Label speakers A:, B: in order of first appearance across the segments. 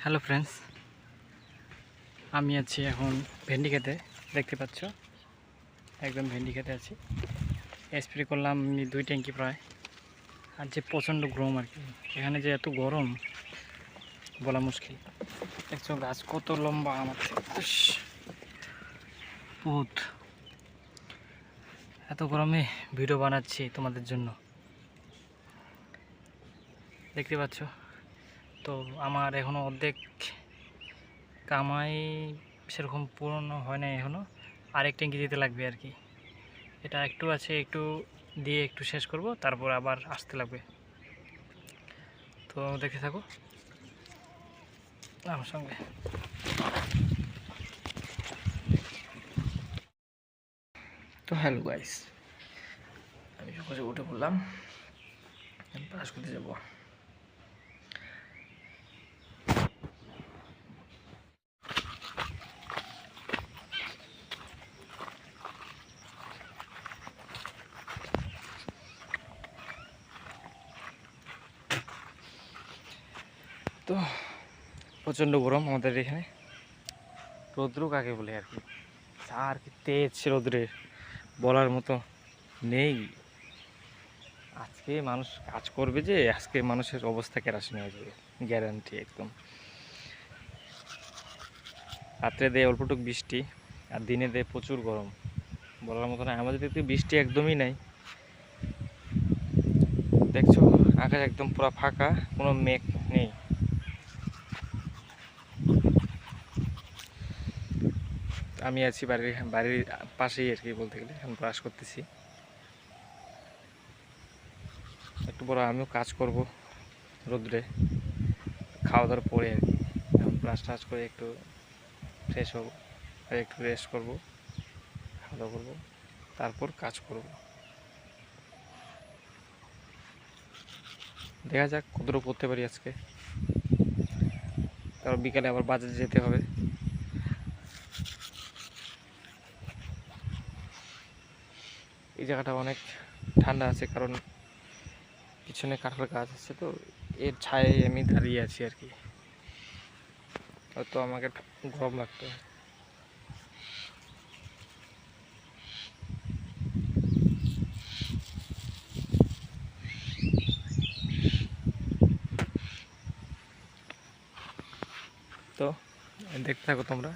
A: Hello friends, আমি আছি এখন ভেন্ডি খেতে। দেখতে পাচ্ছ, একদম ভেন্ডি খেতে আছি। স্প্রে করলাম আমি 2 ট্যাঙ্কি প্রায়। আর যে প্রচণ্ড গরম আর কি, এখানে যে এত গরম বলা মুশকিল। দেখছো গাছ কত লম্বা আমার থেকে, বহুত। এত গরমে ভিডিও বানাচ্ছি তোমাদের জন্য, দেখতে পাচ্ছ। তো আমার এখনও অর্ধেক কামাই সেরকম পূর্ণ হয় না এখনও, আরেক ট্যাঙ্কি দিতে লাগবে আর কি। এটা একটু আছে, একটু দিয়ে একটু শেষ করব, তারপর আবার আসতে লাগবে। তো দেখে থাকো আমার সঙ্গে। তো হ্যালো গাইস, আমি সকালে উঠে পড়লাম, ব্রাশ করতে যাব। তো প্রচণ্ড গরম আমাদের এখানে, রৌদ্র কাকে বলে আর কি, আর কি তেজ রৌদ্রের বলার মতো নেই। আজকে মানুষ কাজ করবে যে, আজকে মানুষের অবস্থা কেরাসিন হয়ে যাবে, গ্যারান্টি একদম। রাত্রে দেয় অল্পটুক বৃষ্টি, আর দিনে দেয় প্রচুর গরম, বলার মতো না। আমাদের দিকে বৃষ্টি একদমই নাই। দেখছো আকাশ একদম পুরো ফাঁকা, কোনো মেঘ নেই। আমি আছি বাড়ির পাশেই আর কি, বলতে গেলে এখন ব্রাশ করতেছি। একটু বড় আমিও কাজ করব রোদ্রে, খাওয়া দাওয়ার পরে আর কি। এখন ব্রাশ টাশ করে একটু ফ্রেশ হব, আর একটু রেস্ট করব, খাওয়া দাওয়া করবো, তারপর কাজ করব। দেখা যাক কতটুকু করতে পারি আজকে। তারপর বিকালে আবার বাজারে যেতে হবে। এই জায়গাটা অনেক ঠান্ডা আছে, কারণ পিছনে কাঁঠাল গাছ আছে, তো এর ছায়ায় আমি দাঁড়িয়ে আছি আর কি। হয়তো আমাকে গরম লাগতো। তো দেখতে থাকো তোমরা।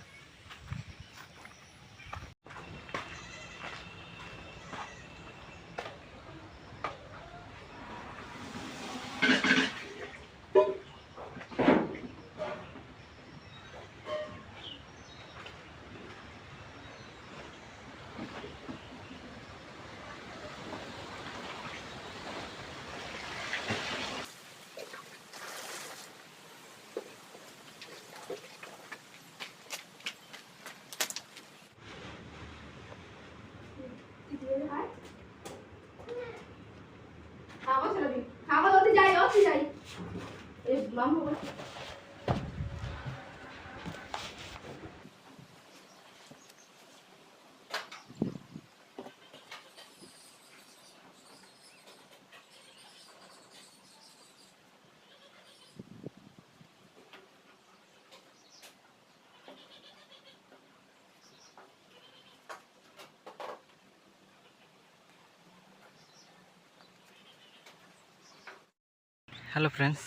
A: হ্যালো ফ্রেন্ডস,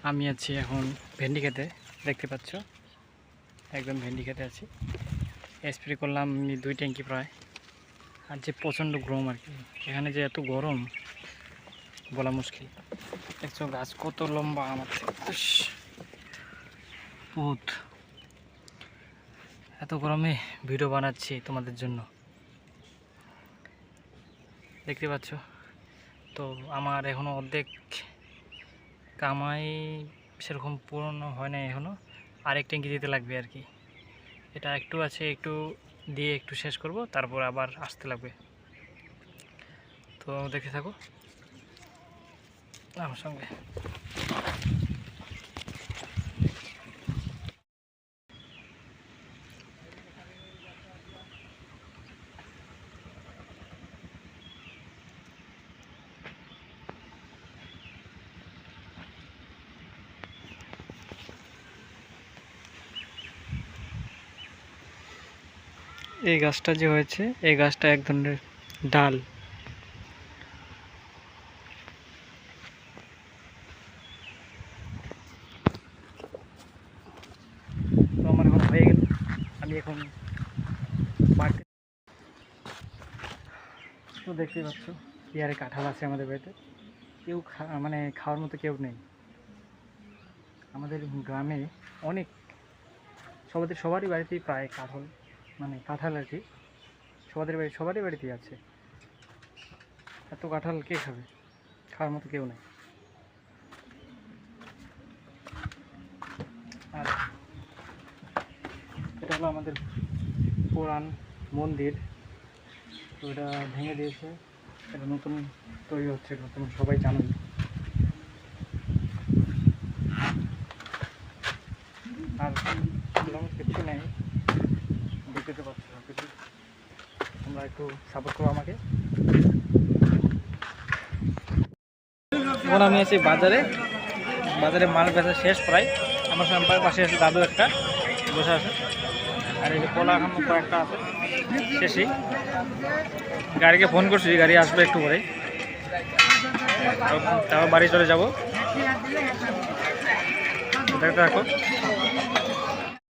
A: আমি আছি এখন ভেন্ডি খেতে। দেখতে পাচ্ছ, একদম ভেন্ডি খেতে আছি। স্প্রে করলাম আমি 2 ট্যাঙ্কি প্রায়। আর যে প্রচণ্ড গরম আর কি, এখানে যে এত গরম বলা মুশকিল। দেখছো গাছ কত লম্বা আমার থেকে, বহুত। এত গরমে ভিডিও বানাচ্ছি তোমাদের জন্য, দেখতে পাচ্ছ। তো আমার এখনও অর্ধেক কামাই সেরকম পূর্ণ হয় না এখনও, আরেক ট্যাঙ্কি দিতে লাগবে আর কি। এটা একটু আছে, একটু দিয়ে একটু শেষ করব, তারপর আবার আসতে লাগবে। তো দেখে থাকো আমার সঙ্গে। এই গাছটা যে হয়েছে, এই গাছটা এক ধরনের ডাল। তো আমার এখন হয়ে গেল, আমি এখন বাড়িতে। তো দেখতেই পাচ্ছ পেয়ারে কাঁঠাল আছে আমাদের বাড়িতে, কেউ মানে খাওয়ার মতো কেউ নেই। আমাদের গ্রামে অনেক সবারই বাড়িতেই প্রায় কাঁঠাল, মানে কাঁঠাল আর কি সবারই বাড়িতেই আছে। এত কাঁঠাল কে খাবে, খাওয়ার মতো কেউ নেই। আর এটা হলো আমাদের পুরান মন্দির, তো এটা ভেঙে দিয়েছে, এটা নতুন তৈরি হচ্ছে, নতুন সবাই জানেন। আর কিছু নেই, দেখতে পাচ্ছ কিছু, তোমরা একটু সাপোর্ট করো আমাকে। এখন আমি আছি বাজারে মাল বেচা শেষ প্রায়। আমার সামনে পাশে আছে দাদু একটা বসে আছে, আর এই যে কলা এখন কয়েকটা আছে শেষই। গাড়িকে ফোন করছি, গাড়ি আসবে একটু পরে, তারপর বাড়ি চলে যাবো। দেখতে রাখো।